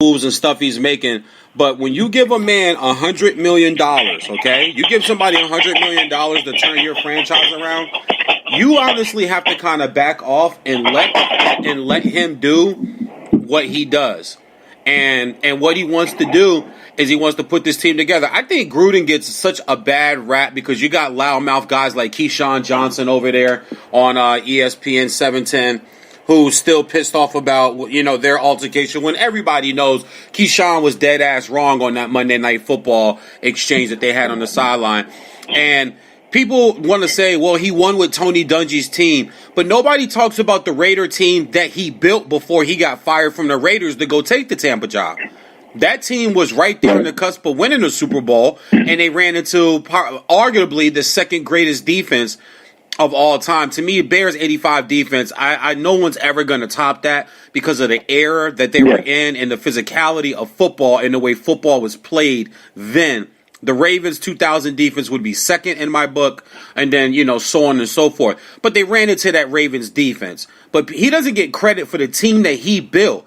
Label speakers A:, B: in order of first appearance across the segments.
A: moves and stuff he's making. But when you give a man $100 million, okay, you give somebody $100 million to turn your franchise around, you honestly have to kind of back off and let him do what he does. And what he wants to do is he wants to put this team together. I think Gruden gets such a bad rap because you got loudmouth guys like Keyshawn Johnson over there on ESPN 710 who's still pissed off about, their altercation when everybody knows Keyshawn was dead ass wrong on that Monday Night Football exchange that they had on the sideline. And people want to say, well, he won with Tony Dungy's team, but nobody talks about the Raider team that he built before he got fired from the Raiders to go take the Tampa job. That team was right there on the cusp of winning the Super Bowl, and they ran into arguably the second greatest defense of all time. To me, Bears 85 defense, I no one's ever going to top that because of the era that they were in and the physicality of football and the way football was played then. The Ravens 2000 defense would be second in my book, and then, so on and so forth. But they ran into that Ravens defense. But he doesn't get credit for the team that he built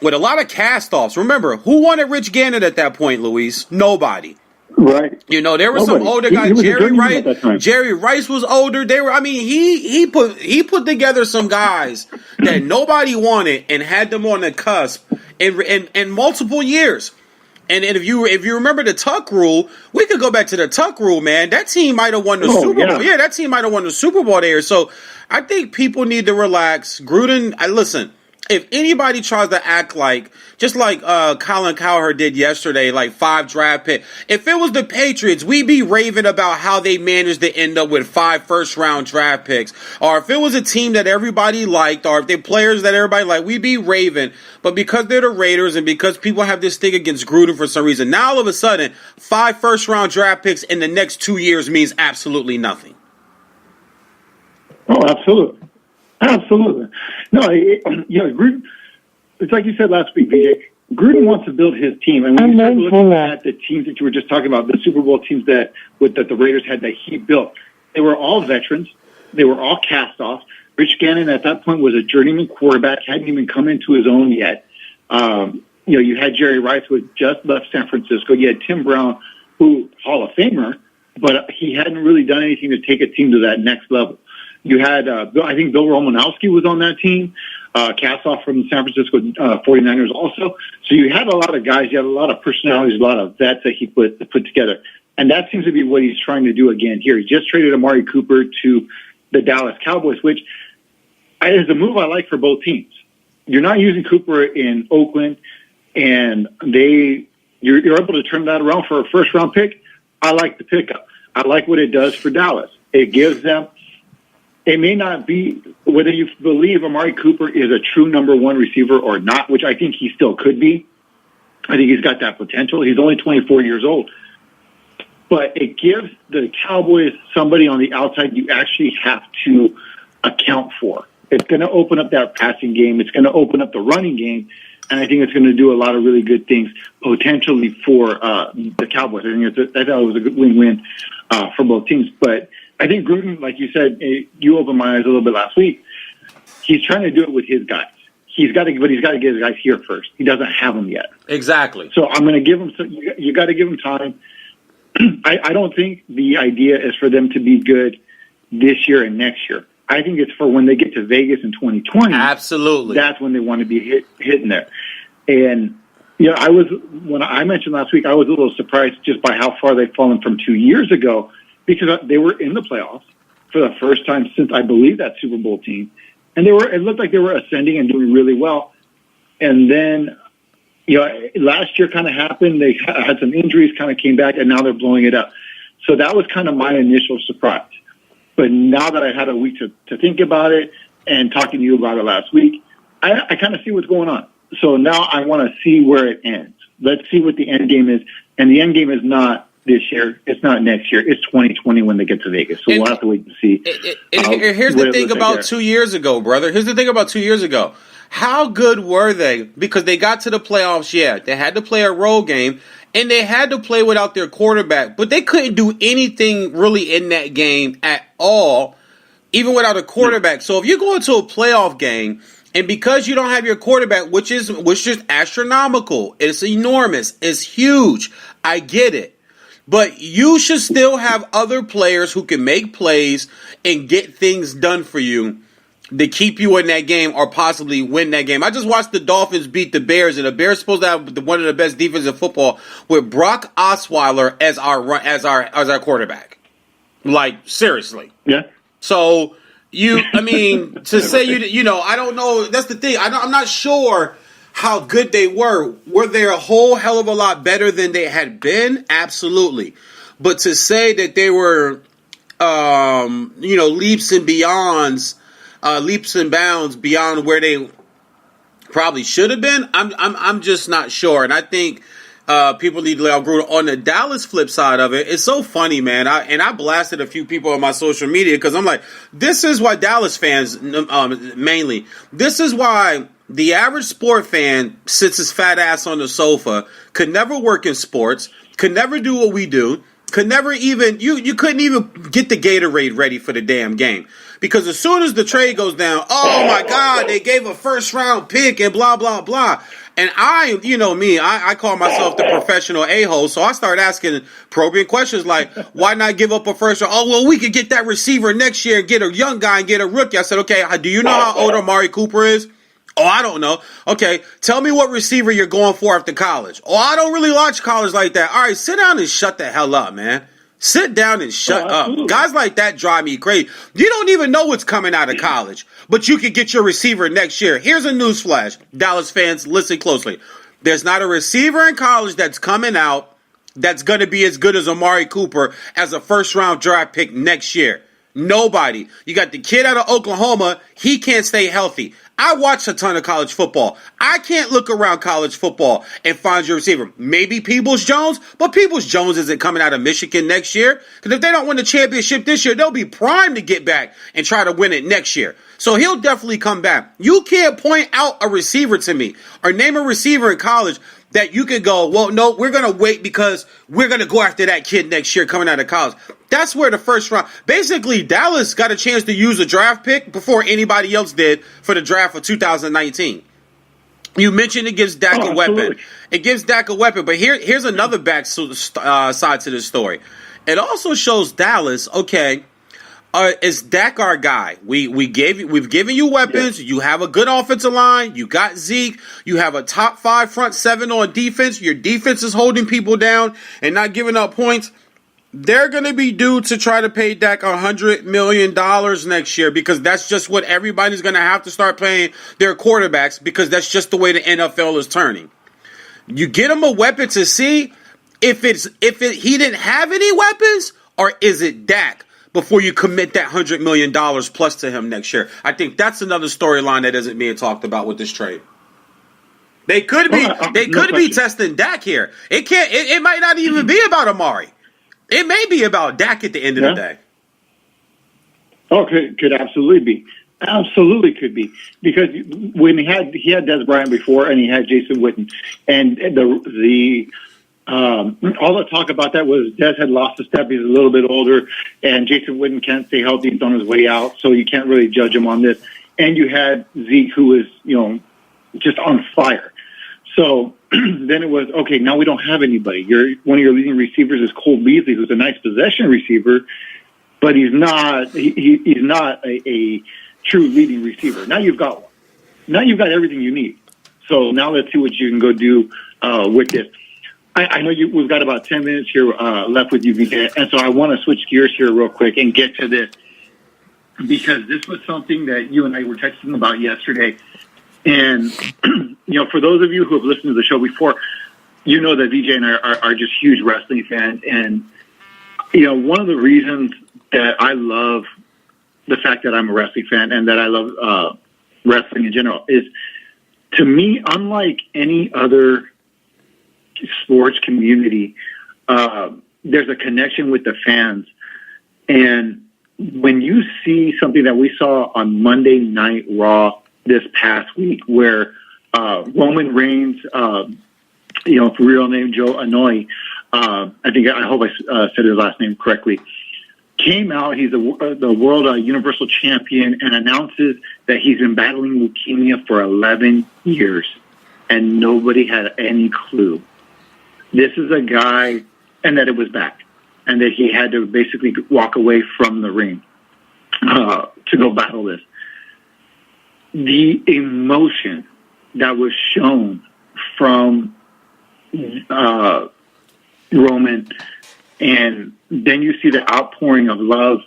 A: with a lot of cast-offs. Remember, who wanted Rich Gannon at that point, Luis? Nobody.
B: Right.
A: There were some older guys. Jerry Rice. Jerry Rice was older. He put together some guys that nobody wanted and had them on the cusp in multiple years. And if you remember the Tuck rule, we could go back to the Tuck rule, man. That team might have won the Super Bowl. Yeah, that team might have won the Super Bowl there. So I think people need to relax. Gruden, listen. If anybody tries to act just like Colin Cowherd did yesterday, like 5 draft pick, if it was the Patriots, we'd be raving about how they managed to end up with 5 first-round draft picks. Or if it was a team that everybody liked, or if they're players that everybody liked, we'd be raving. But because they're the Raiders and because people have this thing against Gruden for some reason, now all of a sudden, 5 first-round draft picks in the next 2 years means absolutely
B: Oh, absolutely. Absolutely. No, Gruden, it's like you said last week, BJ. Gruden wants to build his team. And when you start looking at the teams that you were just talking about, the Super Bowl teams that the Raiders had that he built, they were all veterans. They were all cast-offs. Rich Gannon at that point was a journeyman quarterback, hadn't even come into his own yet. You had Jerry Rice, who had just left San Francisco. You had Tim Brown, who, Hall of Famer, but he hadn't really done anything to take a team to that next level. You had, I think Bill Romanowski was on that team, cast-off from the San Francisco 49ers also. So you had a lot of guys, you had a lot of personalities, a lot of vets that he put together. And that seems to be what he's trying to do again here. He just traded Amari Cooper to the Dallas Cowboys, which is a move I like for both teams. You're not using Cooper in Oakland, and you're able to turn that around for a first-round pick. I like the pickup. I like what it does for Dallas. It gives them. It may not be whether you believe Amari Cooper is a true number 1 receiver or not, which I think he still could be. I think he's got that potential. He's only 24 years old. But it gives the Cowboys somebody on the outside you actually have to account for. It's going to open up that passing game. It's going to open up the running game. And I think it's going to do a lot of really good things potentially for the Cowboys. I thought it was a good win-win for both teams. But I think Gruden, like you said, you opened my eyes a little bit last week. He's trying to do it with his guys. He's got to get his guys here first. He doesn't have them yet.
A: Exactly.
B: So I'm going to give him. You got to give him time. I don't think the idea is for them to be good this year and next year. I think it's for when they get to Vegas in 2020.
A: Absolutely.
B: That's when they want to be hitting there. And when I mentioned last week, I was a little surprised just by how far they've fallen from 2 years ago. Because they were in the playoffs for the first time since, I believe, that Super Bowl team. And it looked like they were ascending and doing really well. And then, last year kind of happened. They had some injuries, kind of came back, and now they're blowing it up. So that was kind of my initial surprise. But now that I had a week to think about it and talking to you about it last week, I kind of see what's going on. So now I want to see where it ends. Let's see what the end game is. And the end game is not this year. It's not next year. It's 2020 when they get to Vegas. So we'll have to wait and see.
A: Here's the thing about 2 years ago, brother. Here's the thing about 2 years ago. How good were they? Because they got to the playoffs, yeah. They had to play a road game, and they had to play without their quarterback. But they couldn't do anything really in that game at all, even without a quarterback. So if you go into a playoff game And because you don't have your quarterback, which is astronomical, it's enormous, it's huge. I get it. But you should still have other players who can make plays and get things done for you to keep you in that game or possibly win that game. I just watched the Dolphins beat the Bears, and the Bears supposed to have one of the best defenses in football with Brock Osweiler as our quarterback. Like, seriously.
B: Yeah.
A: So to say I don't know. That's the thing. I'm not sure how good they were. Were they a whole hell of a lot better than they had been? Absolutely. But to say that they were, leaps and bounds beyond where they probably should have been, I'm just not sure. And I think people need to let out Gruden. On the Dallas flip side of it, it's so funny, man. I blasted a few people on my social media because I'm like, this is why Dallas fans, mainly, this is why the average sport fan sits his fat ass on the sofa, could never work in sports, could never do what we do, could never even, you couldn't even get the Gatorade ready for the damn game. Because as soon as the trade goes down, oh my God, they gave a first round pick and blah, blah, blah. And I call myself the professional a-hole, so I start asking probing questions like, why not give up a first round? Oh, well, we could get that receiver next year and get a young guy and get a rookie. I said, okay, do you know how old Amari Cooper is? Oh, I don't know. Okay, tell me what receiver you're going for after college. Oh, I don't really watch college like that. All right, sit down and shut the hell up, man. Sit down and shut up. Guys like that drive me crazy. You don't even know what's coming out of college, but you can get your receiver next year. Here's a newsflash. Dallas fans, listen closely. There's not a receiver in college that's coming out that's going to be as good as Amari Cooper as a first-round draft pick next year. Nobody. You got the kid out of Oklahoma. He can't stay healthy. I watch a ton of college football. I can't look around college football and find your receiver. Maybe Peoples-Jones, but Peoples-Jones isn't coming out of Michigan next year. Because if they don't win the championship this year, they'll be primed to get back and try to win it next year. So he'll definitely come back. You can't point out a receiver to me or name a receiver in college that you could go, well, no, we're going to wait because we're going to go after that kid next year coming out of college. That's where the first round, basically Dallas got a chance to use a draft pick before anybody else did for the draft of 2019. You mentioned it gives Dak a weapon. It gives Dak a weapon, but here's another side to this story. It also shows Dallas, okay, is Dak our guy? We've given you weapons. You have a good offensive line. You got Zeke. You have a top 5 front 7 on defense. Your defense is holding people down and not giving up points. They're going to be due to try to pay Dak $100 million next year because that's just what everybody's going to have to start paying their quarterbacks because that's just the way the NFL is turning. You get him a weapon to see if he didn't have any weapons or is it Dak before you commit that $100 million plus to him next year. I think that's another storyline that isn't being talked about with this trade. They could be testing Dak here. It might not even be about Amari. It may be about Dak at the end of the day.
B: Oh, could absolutely be. Absolutely could be. Because when he had Dez Bryant before and he had Jason Witten, and all the talk about that was Dez had lost a step. He's a little bit older, and Jason Witten can't stay healthy. He's on his way out, so you can't really judge him on this. And you had Zeke, who is, just on fire. So then it was, okay, now we don't have anybody. One of your leading receivers is Cole Beasley, who's a nice possession receiver, but he's not he's not a true leading receiver. Now you've got one. Now you've got everything you need. So now let's see what you can go do with this. I know we've got about 10 minutes here left with you, VJ, and so I want to switch gears here real quick and get to this because this was something that you and I were texting about yesterday. And, for those of you who have listened to the show before, you know that VJ and I are just huge wrestling fans. And, one of the reasons that I love the fact that I'm a wrestling fan and that I love wrestling in general is, to me, unlike any other sports community, there's a connection with the fans. And when you see something that we saw on Monday Night Raw this past week, where Roman Reigns, for real name Joe Anoa'i, I hope I said his last name correctly, came out. He's the world universal champion, and announces that he's been battling leukemia for 11 years, and nobody had any clue. This is a guy, and that it was back, and that he had to basically walk away from the ring to go battle this. The emotion that was shown from Roman, and then you see the outpouring of love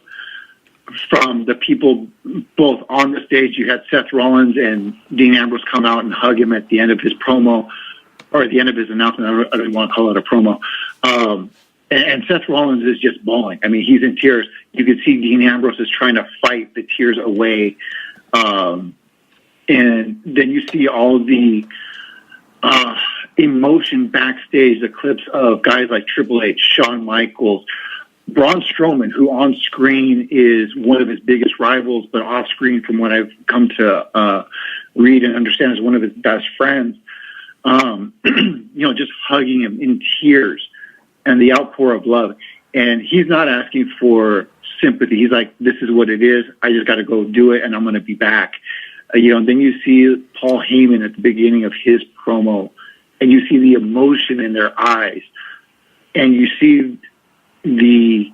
B: from the people both on the stage. You had Seth Rollins and Dean Ambrose come out and hug him at the end of his promo, or at the end of his announcement. I don't want to call it a promo. And Seth Rollins is just bawling. I mean, he's in tears. You could see Dean Ambrose is trying to fight the tears away. And then you see all the emotion backstage, the clips of guys like Triple H, Shawn Michaels, Braun Strowman, who on screen is one of his biggest rivals, but off screen, from what I've come to read and understand, is one of his best friends. Just hugging him in tears, and the outpour of love. And he's not asking for sympathy. He's like, this is what it is. I just got to go do it, and I'm going to be back. Then you see Paul Heyman at the beginning of his promo, and you see the emotion in their eyes, and you see the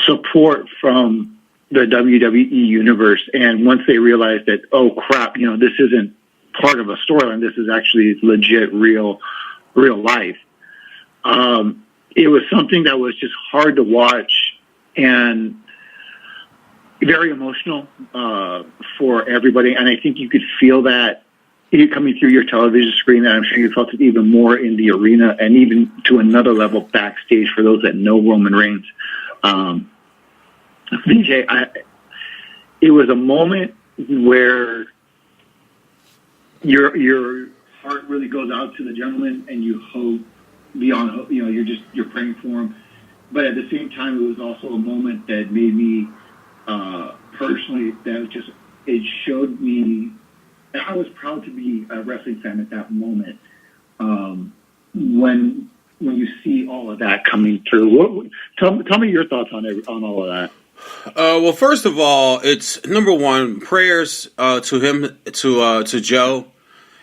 B: support from the WWE universe. And once they realize that, oh crap, this isn't part of a storyline, this is actually legit, real life. It was something that was just hard to watch and very emotional for everybody. And I think you could feel that coming through your television screen, and I'm sure you felt it even more in the arena, and even to another level backstage for those that know Roman Reigns. VJ, it was a moment where your heart really goes out to the gentleman, and you hope beyond hope. You're praying for him. But at the same time, it was also a moment that made me personally, it showed me. And I was proud to be a wrestling fan at that moment. When you see all of that coming through, tell me your thoughts on all of that.
A: Well, first of all, it's number one, prayers to him, to Joe,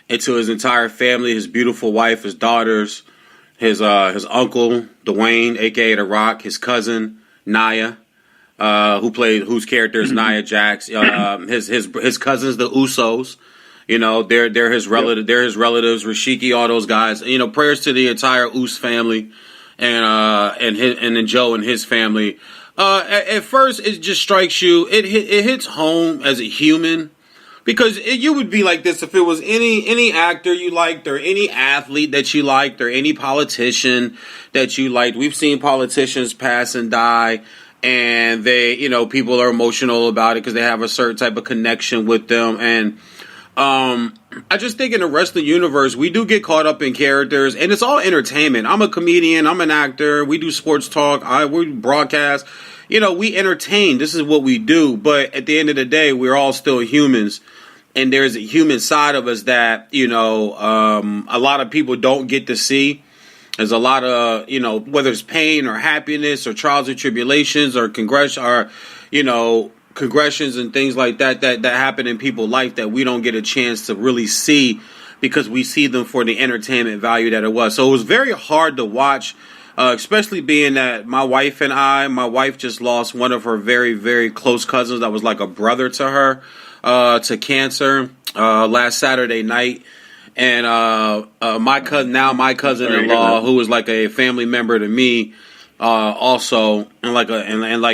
A: and to his entire family, his beautiful wife, his daughters, his uncle Dwayne, aka The Rock, his cousin Nia, whose character is Nia Jax, his cousins, the Usos. They're his relative. Yep. They're his relatives, Rashiki, all those guys. Prayers to the entire Us family, and then Joe and his family. At first, it just strikes you. It hits home as a human, because you would be like this if it was any actor you liked, or any athlete that you liked, or any politician that you liked. We've seen politicians pass and die, and they, people are emotional about it because they have a certain type of connection with them. And I just think in the wrestling universe, we do get caught up in characters, and it's all entertainment. I'm a comedian. I'm an actor. We do sports talk. We broadcast. We entertain. This is what we do. But at the end of the day, we're all still humans, and there's a human side of us that, a lot of people don't get to see. There's a lot of, whether it's pain or happiness or trials and tribulations or congressions and things like that happen in people's life that we don't get a chance to really see, because we see them for the entertainment value that it was. So it was very hard to watch, especially being that my wife just lost one of her very, very close cousins that was like a brother to her, to cancer, last Saturday night. And my cousin-in-law, who was like a family member to me, also, and like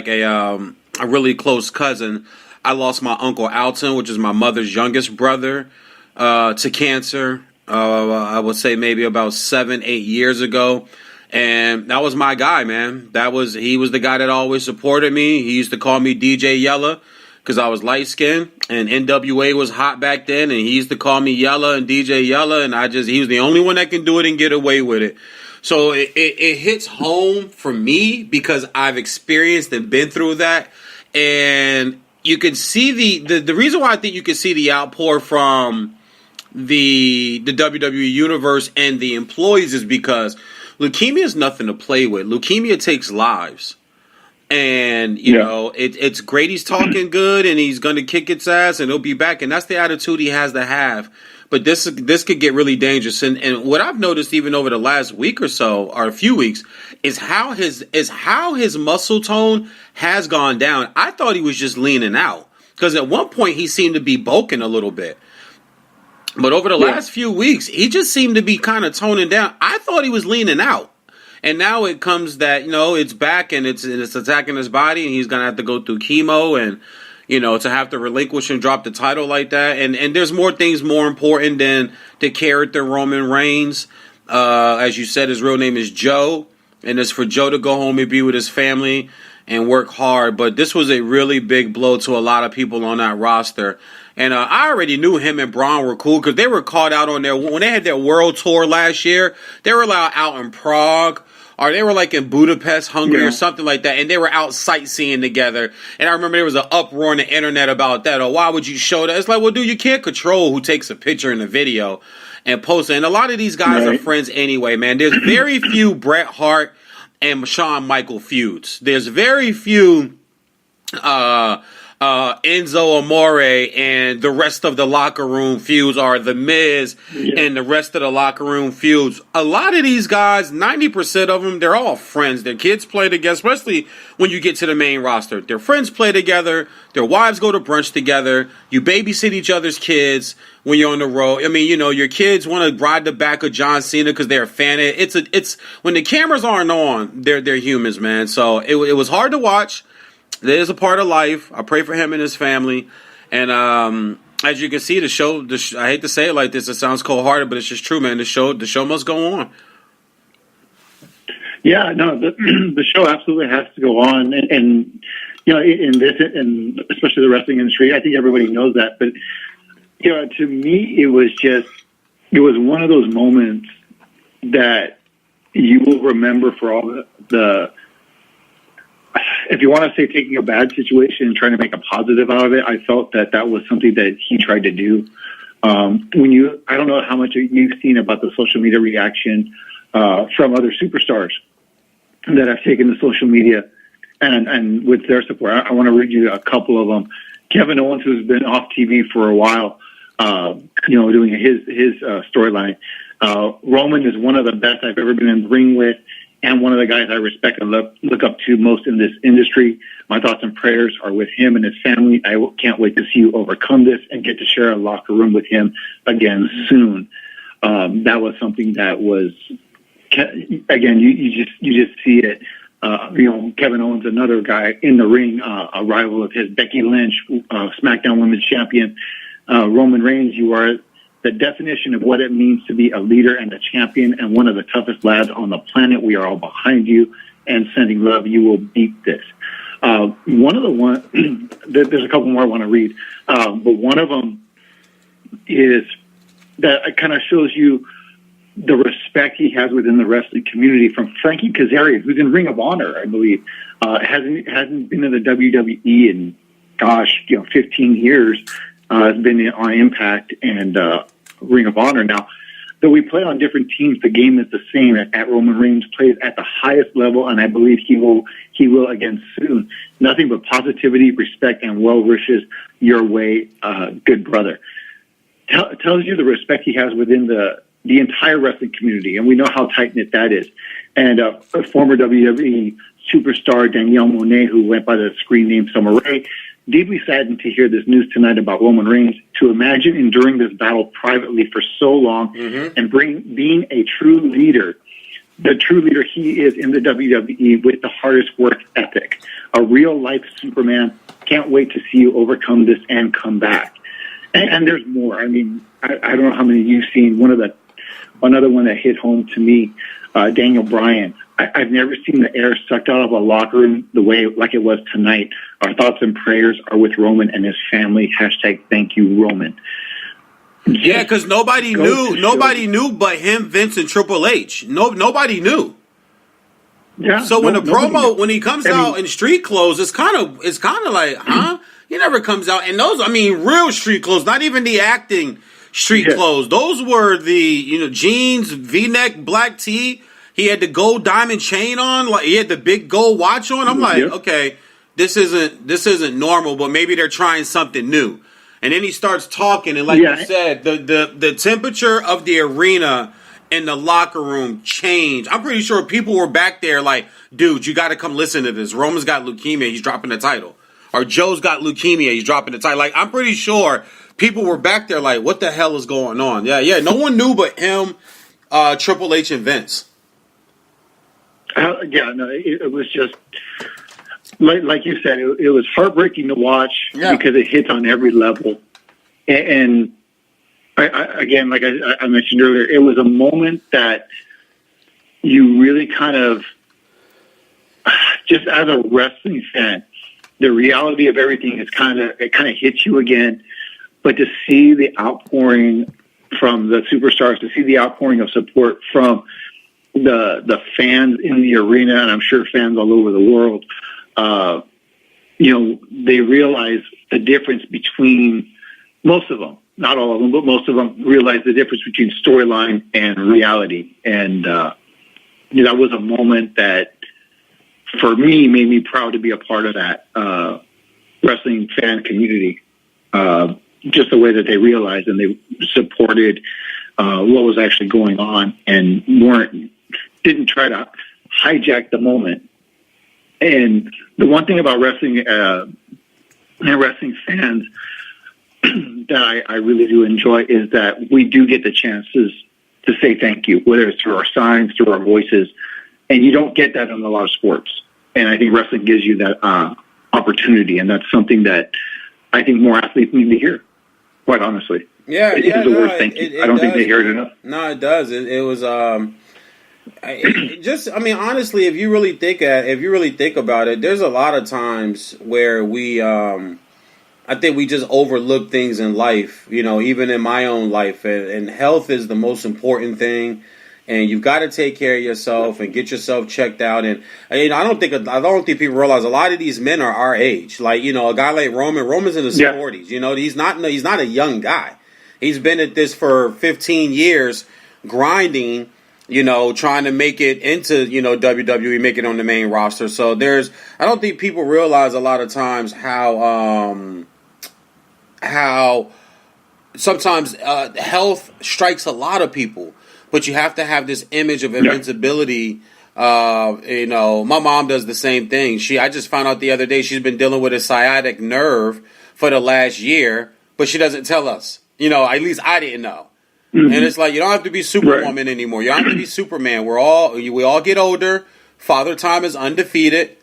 A: a really close cousin. I lost my Uncle Alton, which is my mother's youngest brother, to cancer. I would say maybe about 7-8 years ago. And that was my guy, man. He was the guy that always supported me. He used to call me DJ Yella because I was light skinned, and NWA was hot back then, and he used to call me Yella and DJ Yella, and he was the only one that can do it and get away with it. So it hits home for me because I've experienced and been through that. And you can see the reason why I think you can see the outpour from the WWE universe and the employees is because leukemia is nothing to play with. Leukemia takes lives. And, you know, it's great he's talking good and he's going to kick its ass and he'll be back. And that's the attitude he has to have. But this could get really dangerous. And what I've noticed even over the last week or so, or a few weeks, is how his muscle tone has gone down. I thought he was just leaning out. Because at one point he seemed to be bulking a little bit. But over the last few weeks, he just seemed to be kind of toning down. I thought he was leaning out. And now it comes that, you know, it's back and it's attacking his body and he's going to have to go through chemo and, you know, to have to relinquish and drop the title like that. And there's more things more important than the character Roman Reigns. As you said, his real name is Joe. And it's for Joe to go home and be with his family and work hard. But this was a really big blow to a lot of people on that roster. And I already knew him and Braun were cool because they were caught out on when they had their world tour last year. They were out in Prague. Or they were like in Budapest, Hungary, or something like that, and they were out sightseeing together. And I remember there was an uproar on the internet about that. Or why would you show that? It's like, well, dude, you can't control who takes a picture in a video and posts it. And a lot of these guys are friends anyway, man. There's very few Bret Hart and Shawn Michael feuds. There's very few Enzo Amore and the rest of the locker room feuds, are The Miz and the rest of the locker room feuds. A lot of these guys, 90% of them, they're all friends. Their kids play together, especially when you get to the main roster. Their friends play together. Their wives go to brunch together. You babysit each other's kids when you're on the road. I mean, you know, your kids want to ride the back of John Cena because they're a fan. It's when the cameras aren't on, they're humans, man. So it was hard to watch. That is a part of life. I pray for him and his family. And as you can see, the show, I hate to say it like this, it sounds cold-hearted, but it's just true, man. The show must go on.
B: Yeah, no, the show absolutely has to go on. And you know, in this, and especially the wrestling industry, I think everybody knows that. But, you know, to me, it was one of those moments that you will remember for all the if you want to say taking a bad situation and trying to make a positive out of it, I felt that was something that he tried to do. I don't know how much you've seen about the social media reaction from other superstars that have taken to social media and with their support. I want to read you a couple of them. Kevin Owens, who's been off TV for a while, doing his storyline. Roman is one of the best I've ever been in the ring with, and one of the guys I respect and look up to most in this industry. My thoughts and prayers are with him and his family. I can't wait to see you overcome this and get to share a locker room with him again soon. That was something that was, again, you just see it. Kevin Owens, another guy in the ring, a rival of his, Becky Lynch, SmackDown Women's Champion. Roman Reigns, you are the definition of what it means to be a leader and a champion and one of the toughest lads on the planet. We are all behind you and sending love. You will beat this. There's a couple more I want to read, but one of them is that it kind of shows you the respect he has within the wrestling community from Frankie Kazarian, who's in Ring of Honor, I believe, hasn't been in the WWE in 15 years. Has been on Impact and Ring of Honor. Now, though we play on different teams, the game is the same. At Roman Reigns plays at the highest level, and I believe he will again soon. Nothing but positivity, respect, and well wishes your way, good brother. Tells you the respect he has within the entire wrestling community, and we know how tight knit that is. And a former WWE superstar Danielle Monet, who went by the screen name Summer Rae, deeply saddened to hear this news tonight about Roman Reigns. To imagine enduring this battle privately for so long and being a true leader, the true leader he is in the WWE with the hardest work ethic, a real life Superman. Can't wait to see you overcome this and come back. And there's more. I mean, I don't know how many you've seen. Another one that hit home to me, Daniel Bryan. I've never seen the air sucked out of a locker room the way like it was tonight. Our thoughts and prayers are with Roman and his family. #thank you, Roman.
A: Yeah, because nobody knew but him, Vince, and Triple H. Nobody knew.
B: Yeah.
A: So when he comes out in street clothes, it's kind of like, huh? He never comes out in those. I mean, real street clothes, not even the acting street clothes. Those were the jeans, V-neck, black tee. He had the gold diamond chain on, like he had the big gold watch on. I'm like, okay, this isn't normal, but maybe they're trying something new. And then he starts talking, and like you said, the temperature of the arena and the locker room changed. I'm pretty sure people were back there like, dude, you got to come listen to this. Roman's got leukemia, he's dropping the title. Or Joe's got leukemia, he's dropping the title. Like, I'm pretty sure people were back there like, what the hell is going on? Yeah, no one knew but him, Triple H, and Vince.
B: It was just like you said. It was heartbreaking to watch because it hits on every level. And again, like I mentioned earlier, it was a moment that you really kind of, just as a wrestling fan, the reality of everything is kind of hits you again. But to see the outpouring from the superstars, to see the outpouring of support from the fans in the arena, and I'm sure fans all over the world, they realize the difference between most of them, not all of them, but most of them realize the difference between storyline and reality. And that was a moment that, for me, made me proud to be a part of that wrestling fan community. Just the way that they realized and they supported what was actually going on and didn't try to hijack the moment. And the one thing about wrestling and wrestling fans that I really do enjoy is that we do get the chances to say thank you, whether it's through our signs, through our voices, and you don't get that in a lot of sports. And I think wrestling gives you that opportunity, and that's something that I think more athletes need to hear, quite honestly.
A: Yeah,
B: it's the word thank you. I don't think they hear it enough.
A: No, it does. It was honestly, if you really think about it, there's a lot of times where we I think we just overlook things in life, even in my own life, and health is the most important thing. And you've got to take care of yourself and get yourself checked out. And I don't think people realize a lot of these men are our age. Like, a guy like Roman's in his 40s. He's not a young guy. He's been at this for 15 years, grinding, trying to make it into, WWE, make it on the main roster. So I don't think people realize a lot of times how sometimes health strikes a lot of people. But you have to have this image of invincibility. My mom does the same thing. I just found out the other day she's been dealing with a sciatic nerve for the last year, but she doesn't tell us. At least I didn't know. Mm-hmm. And it's like, you don't have to be Superwoman anymore. You don't have to be Superman. We all get older. Father Time is undefeated.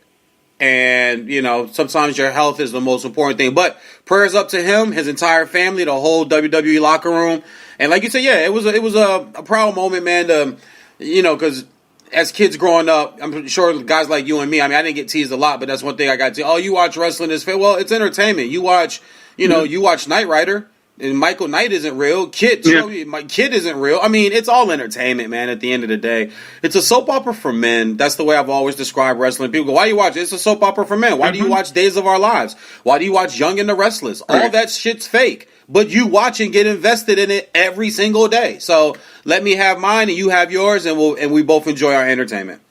A: And, sometimes your health is the most important thing. But prayers up to him, his entire family, the whole WWE locker room. And like you said, it was a proud moment, man, because as kids growing up, I'm sure guys like you and me, I didn't get teased a lot, but that's one thing I got to, you watch wrestling is fair. Well, it's entertainment. You watch, you watch Knight Rider. And Michael Knight isn't real. My Kid isn't real. It's all entertainment, man, at the end of the day. It's a soap opera for men. That's the way I've always described wrestling. People go, why do you watch it? It's a soap opera for men. Why do you watch Days of Our Lives? Why do you watch Young and the Restless? All that shit's fake. But you watch and get invested in it every single day. So let me have mine and you have yours, and we both enjoy our entertainment.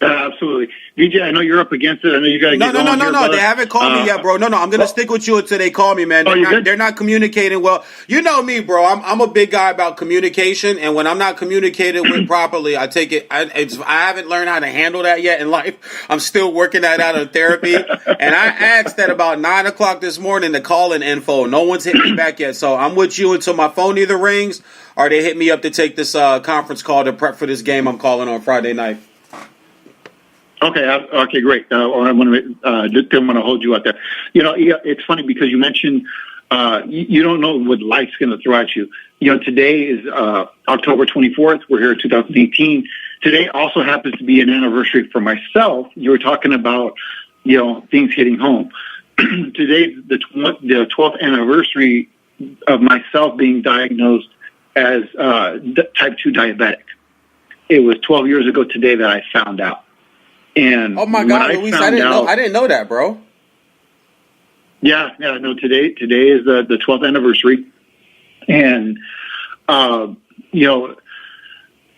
B: Absolutely. VJ, I know you're up against it. I know you got to get going.
A: No. They haven't called me yet, bro. No. I'm going to stick with you until they call me, man. They're not communicating well. You know me, bro. I'm a big guy about communication, and when I'm not communicated with properly, I take it. I haven't learned how to handle that yet in life. I'm still working that out in therapy. And I asked at about 9 o'clock this morning to call in info. No one's hit me back yet. So I'm with you until my phone either rings or they hit me up to take this conference call to prep for this game I'm calling on Friday night.
B: Okay, great. I didn't want to hold you out there. It's funny because you mentioned you don't know what life's going to throw at you. Today is October 24th. We're here in 2018. Today also happens to be an anniversary for myself. You were talking about, things hitting home. Today's the 12th anniversary of myself being diagnosed as type 2 diabetic. It was 12 years ago today that I found out. And
A: oh my God, Luis, I didn't know that, bro.
B: Yeah, no, today is the 12th anniversary. And,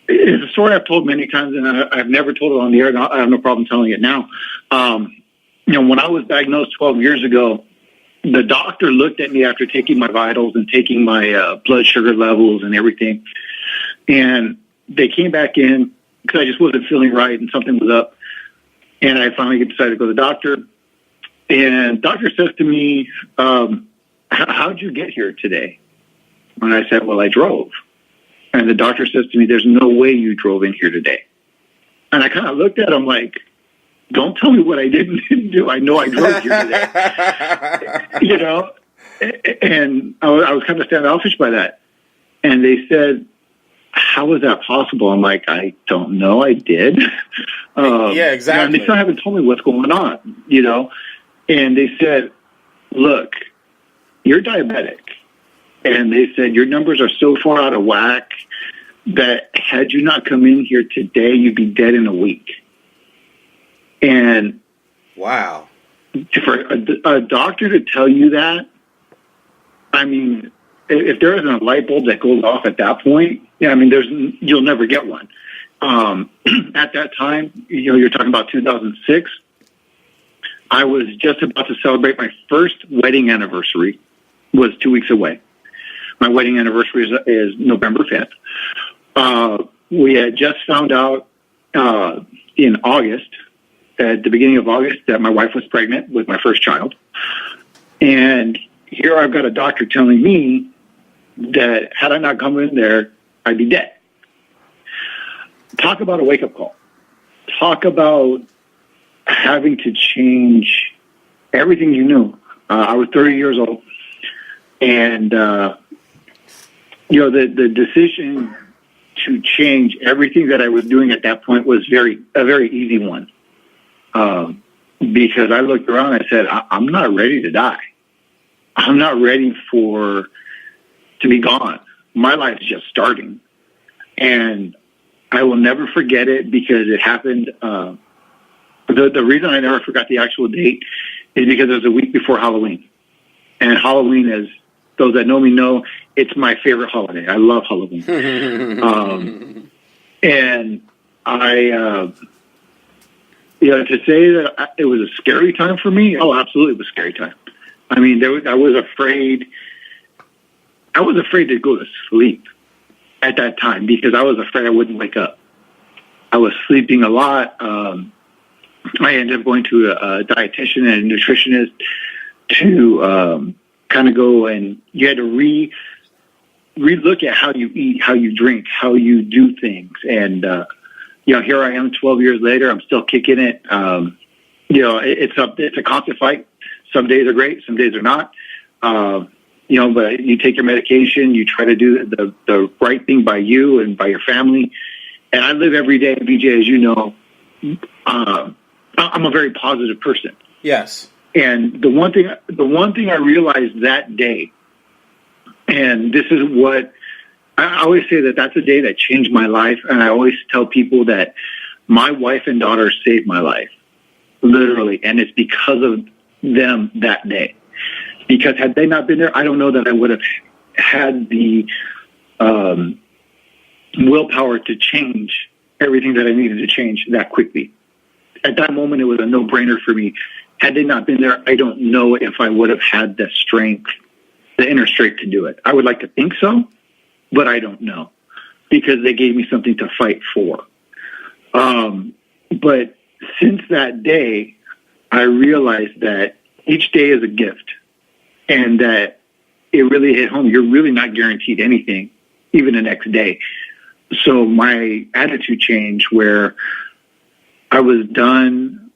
B: It's a story I've told many times, and I've never told it on the air. And I have no problem telling it now. When I was diagnosed 12 years ago, the doctor looked at me after taking my vitals and taking my blood sugar levels and everything. And they came back in because I just wasn't feeling right and something was up. And I finally decided to go to the doctor. And the doctor says to me, how'd you get here today? And I said, well, I drove. And the doctor says to me, there's no way you drove in here today. And I kind of looked at him like, don't tell me what I didn't do. I know I drove here today. And I was kind of standoffish by that. And they said, how is that possible? I'm like, I don't know. I did.
A: Yeah, exactly.
B: And they still haven't told me what's going on, And they said, look, you're diabetic. And they said, your numbers are so far out of whack that had you not come in here today, you'd be dead in a week. And
A: wow,
B: for a doctor to tell you that, I mean, if there isn't a light bulb that goes off at that point, you'll never get one. At that time, you're talking about 2006. I was just about to celebrate my first wedding anniversary. Was 2 weeks away. My wedding anniversary is November 5th. We had just found out in August, at the beginning of August, that my wife was pregnant with my first child. And here I've got a doctor telling me that had I not come in there, I'd be dead. Talk about a wake-up call. Talk about having to change everything you knew. I was 30 years old. And, the decision to change everything that I was doing at that point was a very easy one. Because I looked around and I said, I'm not ready to die. I'm not ready to be gone. My life is just starting. And I will never forget it because it happened. The reason I never forgot the actual date is because it was a week before Halloween. And Halloween, as those that know me know, it's my favorite holiday. I love Halloween. And I, to say that it was a scary time for me, oh, absolutely, it was a scary time. I mean, I was afraid to go to sleep at that time because I was afraid I wouldn't wake up. I was sleeping a lot. I ended up going to a dietitian and a nutritionist to kind of go, and you had to re-look at how you eat, how you drink, how you do things. And, here I am 12 years later, I'm still kicking it. It's a constant fight. Some days are great, some days are not. But you take your medication, you try to do the right thing by you and by your family. And I live every day, BJ, as you know, I'm a very positive person.
A: Yes.
B: And the one thing I realized that day, and this is what I always say, that's a day that changed my life. And I always tell people that my wife and daughter saved my life, literally. And it's because of them that day. Because had they not been there, I don't know that I would have had the willpower to change everything that I needed to change that quickly. At that moment, it was a no-brainer for me. Had they not been there, I don't know if I would have had the strength, the inner strength to do it. I would like to think so, but I don't know because they gave me something to fight for. But since that day, I realized that each day is a gift and that it really hit home. You're really not guaranteed anything, even the next day. So my attitude changed where I was done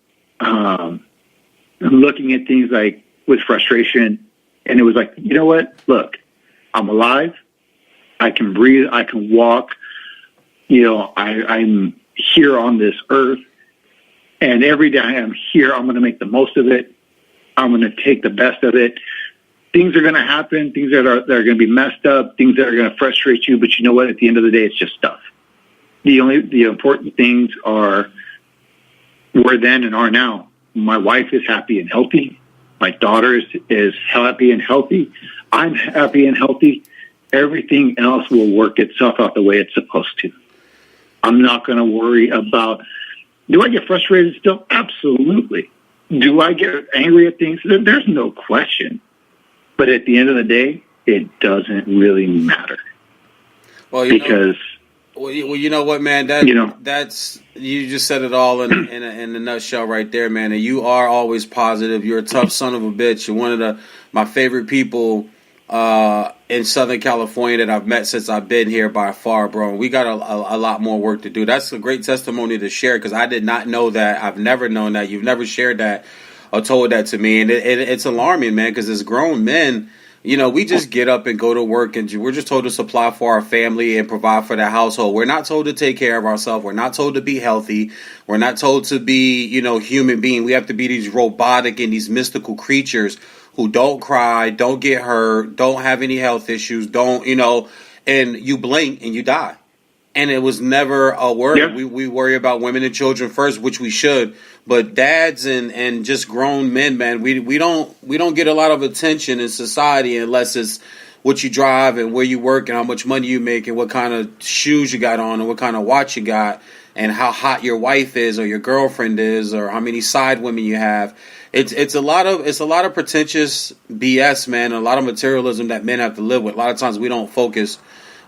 B: looking at things like with frustration. And it was like, you know what? Look, I'm alive. I can breathe. I can walk. I'm here on this earth. And every day I am here, I'm going to make the most of it. I'm going to take the best of it. Things are going to happen, things that are going to be messed up, things that are going to frustrate you. But you know what? At the end of the day, it's just stuff. The important things were then and are now. My wife is happy and healthy. My daughter is happy and healthy. I'm happy and healthy. Everything else will work itself out the way it's supposed to. I'm not going to worry about. Do I get frustrated still? Absolutely. Do I get angry at things? There's no question. But at the end of the day, it doesn't really matter.
A: Well, you know what, man? That's you just said it all in a nutshell right there, man. And you are always positive. You're a tough son of a bitch. You're one of my favorite people in Southern California that I've met since I've been here by far, bro. And we got a lot more work to do. That's a great testimony to share because I did not know that. I've never known that. You've never shared that or told that to me, and it's alarming, man. Because as grown men, we just get up and go to work, and we're just told to supply for our family and provide for the household. We're not told to take care of ourselves. We're not told to be healthy. We're not told to be, human being. We have to be these robotic and these mystical creatures who don't cry, don't get hurt, don't have any health issues, and you blink and you die. And it was never a worry. Yeah. We worry about women and children first, which we should. But dads and just grown men, man, we don't get a lot of attention in society unless it's what you drive and where you work and how much money you make and what kind of shoes you got on and what kind of watch you got and how hot your wife is or your girlfriend is or how many side women you have. It's a lot of pretentious BS, man, and a lot of materialism that men have to live with. A lot of times we don't focus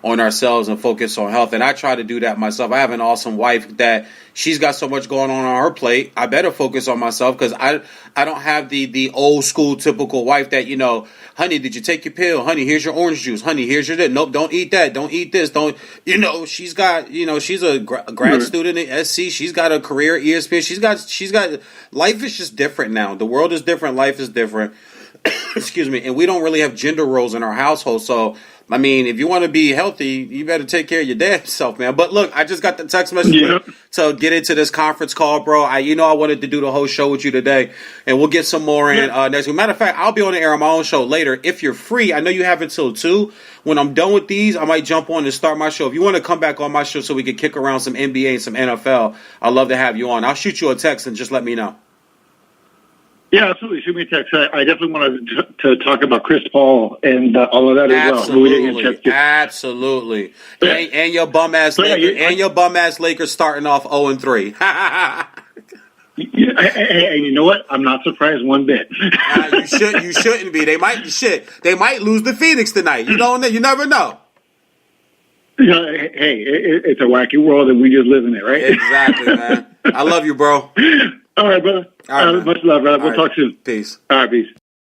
A: on ourselves and focus on health. And I try to do that myself. I have an awesome wife that she's got so much going on her plate. I better focus on myself because I don't have the old school typical wife that, honey, did you take your pill? Honey, here's your orange juice. Honey, here's your this. Nope, don't eat that. Don't eat this. Don't, she's got, she's a grad student at SC. She's got a career at ESPN. She's got, life is just different now. The world is different. Life is different. Excuse me. And we don't really have gender roles in our household. So, I mean, if you want to be healthy, you better take care of your damn self, man. But look, I just got the text message to get into this conference call, bro. I wanted to do the whole show with you today, and we'll get some more in next week. Matter of fact, I'll be on the air on my own show later. If you're free, I know you have until 2. When I'm done with these, I might jump on and start my show. If you want to come back on my show so we can kick around some NBA and some NFL, I'd love to have you on. I'll shoot you a text and just let me know.
B: Yeah, absolutely. Shoot me a text. I definitely wanted to talk about Chris Paul and all of that
A: absolutely,
B: as well.
A: Absolutely. And your bum ass Lakers starting off 0-3.
B: And you know what? I'm not surprised one bit.
A: You shouldn't be. They might lose to Phoenix tonight. You never know.
B: Hey, it's a wacky world and we just live in it, right?
A: Exactly, man. I love you, bro.
B: All right, brother. All right, much love, brother. We'll talk soon.
A: Peace.
B: All right, peace.